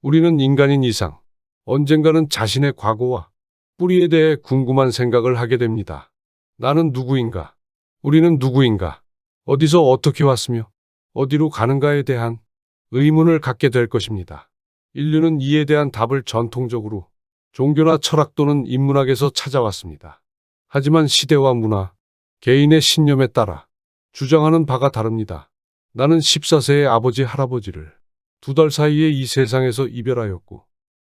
우리는 인간인 이상 언젠가는 자신의 과거와 뿌리에 대해 궁금한 생각을 하게 됩니다. 나는 누구인가? 우리는 누구인가? 어디서 어떻게 왔으며 어디로 가는가에 대한 의문을 갖게 될 것입니다. 인류는 이에 대한 답을 전통적으로 종교나 철학 또는 인문학에서 찾아왔습니다. 하지만 시대와 문화, 개인의 신념에 따라 주장하는 바가 다릅니다. 나는 14세의 아버지 할아버지를 2달 사이에 이 세상에서 이별하였고,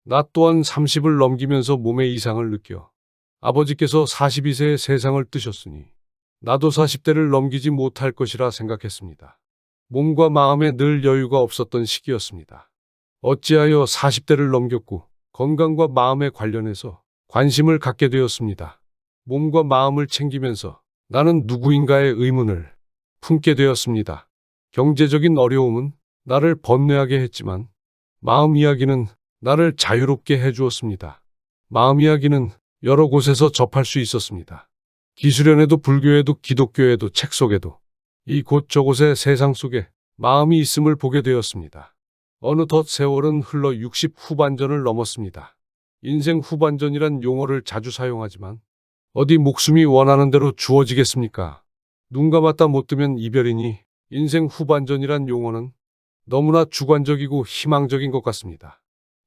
나 또한 30을 넘기면서 몸의 이상을 느껴 아버지께서 42세에 세상을 뜨셨으니 나도 40대를 넘기지 못할 것이라 생각했습니다. 몸과 마음에 늘 여유가 없었던 시기였습니다. 어찌하여 40대를 넘겼고 건강과 마음에 관련해서 관심을 갖게 되었습니다. 몸과 마음을 챙기면서 나는 누구인가의 의문을 품게 되었습니다. 경제적인 어려움은 나를 번뇌하게 했지만 마음 이야기는 나를 자유롭게 해주었습니다. 마음 이야기는 여러 곳에서 접할 수 있었습니다. 기수련에도 불교에도 기독교에도 책 속에도 이곳저곳의 세상 속에 마음이 있음을 보게 되었습니다. 어느덧 세월은 흘러 60 후반전을 넘었습니다. 인생 후반전이란 용어를 자주 사용하지만 어디 목숨이 원하는 대로 주어지겠습니까? 눈 감았다 못 뜨면 이별이니 인생 후반전이란 용어는 너무나 주관적이고 희망적인 것 같습니다.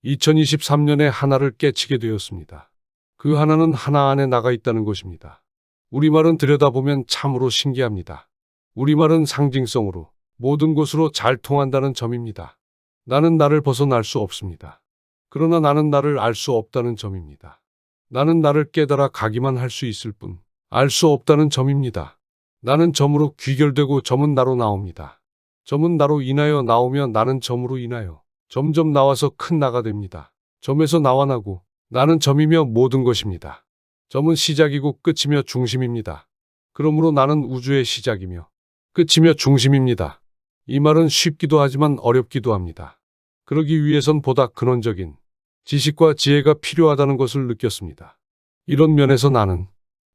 2023년에 하나를 깨치게 되었습니다. 그 하나는 하나 안에 나가 있다는 것입니다. 우리말은 들여다보면 참으로 신기합니다. 우리말은 상징성으로 모든 것으로 잘 통한다는 점입니다. 나는 나를 벗어날 수 없습니다. 그러나 나는 나를 알 수 없다는 점입니다. 나는 나를 깨달아 가기만 할 수 있을 뿐 알 수 없다는 점입니다. 나는 점으로 귀결되고 점은 나로 나옵니다. 점은 나로 인하여 나오며 나는 점으로 인하여 점점 나와서 큰 나가 됩니다. 점에서 나와 나고 나는 점이며 모든 것입니다. 점은 시작이고 끝이며 중심입니다. 그러므로 나는 우주의 시작이며 끝이며 중심입니다. 이 말은 쉽기도 하지만 어렵기도 합니다. 그러기 위해선 보다 근원적인 지식과 지혜가 필요하다는 것을 느꼈습니다. 이런 면에서 나는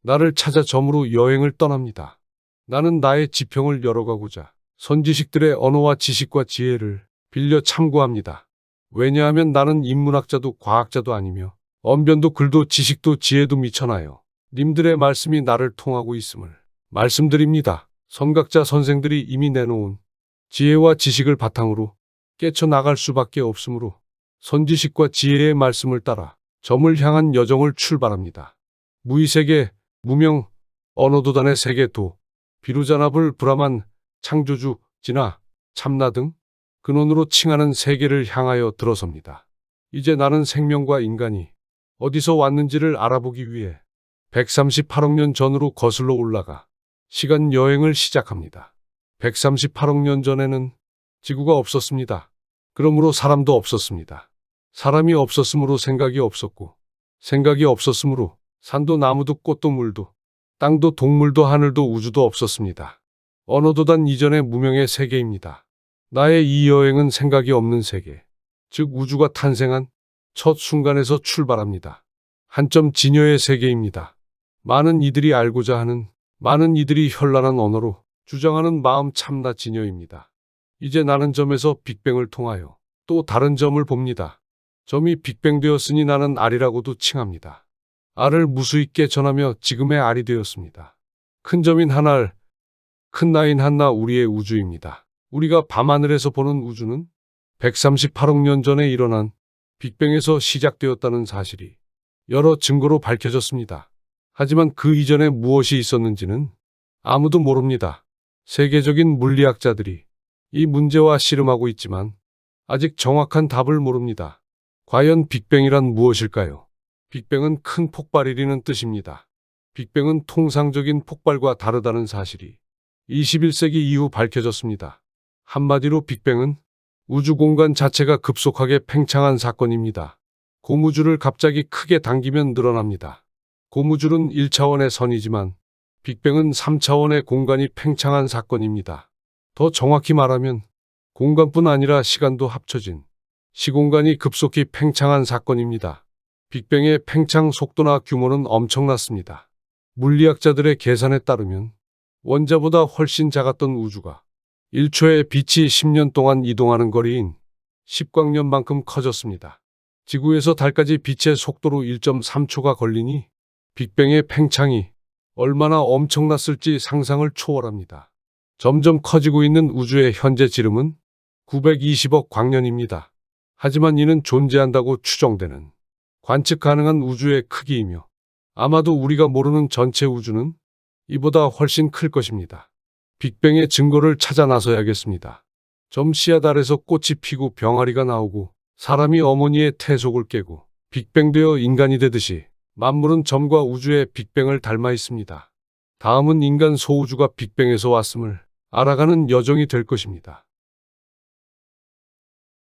나를 찾아 점으로 여행을 떠납니다. 나는 나의 지평을 열어가고자 선지식들의 언어와 지식과 지혜를 빌려 참고합니다. 왜냐하면 나는 인문학자도 과학자도 아니며 언변도 글도 지식도 지혜도 미천하여 님들의 말씀이 나를 통하고 있음을 말씀드립니다. 선각자 선생들이 이미 내놓은 지혜와 지식을 바탕으로 깨쳐나갈 수밖에 없으므로 선지식과 지혜의 말씀을 따라 점을 향한 여정을 출발합니다. 무의세계, 무명, 언어도단의 세계도, 비루자나불, 브라만, 창조주, 진화, 참나 등 근원으로 칭하는 세계를 향하여 들어섭니다. 이제 나는 생명과 인간이 어디서 왔는지를 알아보기 위해 138억 년 전으로 거슬러 올라가 시간 여행을 시작합니다. 138억 년 전에는 지구가 없었습니다. 그러므로 사람도 없었습니다. 사람이 없었으므로 생각이 없었고, 생각이 없었으므로 산도 나무도 꽃도 물도 땅도 동물도 하늘도 우주도 없었습니다. 언어도단 이전의 무명의 세계입니다. 나의 이 여행은 생각이 없는 세계, 즉 우주가 탄생한 첫 순간에서 출발합니다. 한점 진여의 세계입니다. 많은 이들이 알고자 하는, 많은 이들이 현란한 언어로 주장하는 마음 참나 진여입니다. 이제 나는 점에서 빅뱅을 통하여 또 다른 점을 봅니다. 점이 빅뱅 되었으니 나는 알이라고도 칭합니다. 알을 무수있게 전하며 지금의 알이 되었습니다. 큰 점인 한알, 큰 나인 한나 우리의 우주입니다. 우리가 밤하늘에서 보는 우주는 138억 년 전에 일어난 빅뱅에서 시작되었다는 사실이 여러 증거로 밝혀졌습니다. 하지만 그 이전에 무엇이 있었는지는 아무도 모릅니다. 세계적인 물리학자들이 이 문제와 씨름하고 있지만 아직 정확한 답을 모릅니다. 과연 빅뱅이란 무엇일까요? 빅뱅은 큰 폭발이라는 뜻입니다. 빅뱅은 통상적인 폭발과 다르다는 사실이 21세기 이후 밝혀졌습니다. 한마디로 빅뱅은 우주 공간 자체가 급속하게 팽창한 사건입니다. 고무줄을 갑자기 크게 당기면 늘어납니다. 고무줄은 1차원의 선이지만 빅뱅은 3차원의 공간이 팽창한 사건입니다. 더 정확히 말하면 공간뿐 아니라 시간도 합쳐진 시공간이 급속히 팽창한 사건입니다. 빅뱅의 팽창 속도나 규모는 엄청났습니다. 물리학자들의 계산에 따르면 원자보다 훨씬 작았던 우주가 1초에 빛이 10년 동안 이동하는 거리인 10광년만큼 커졌습니다. 지구에서 달까지 빛의 속도로 1.3초가 걸리니 빅뱅의 팽창이 얼마나 엄청났을지 상상을 초월합니다. 점점 커지고 있는 우주의 현재 지름은 920억 광년입니다. 하지만 이는 존재한다고 추정되는 관측 가능한 우주의 크기이며 아마도 우리가 모르는 전체 우주는 이보다 훨씬 클 것입니다. 빅뱅의 증거를 찾아 나서야겠습니다. 점 씨앗알에서 꽃이 피고 병아리가 나오고 사람이 어머니의 태속을 깨고 빅뱅되어 인간이 되듯이 만물은 점과 우주의 빅뱅을 닮아 있습니다. 다음은 인간 소우주가 빅뱅에서 왔음을 알아가는 여정이 될 것입니다.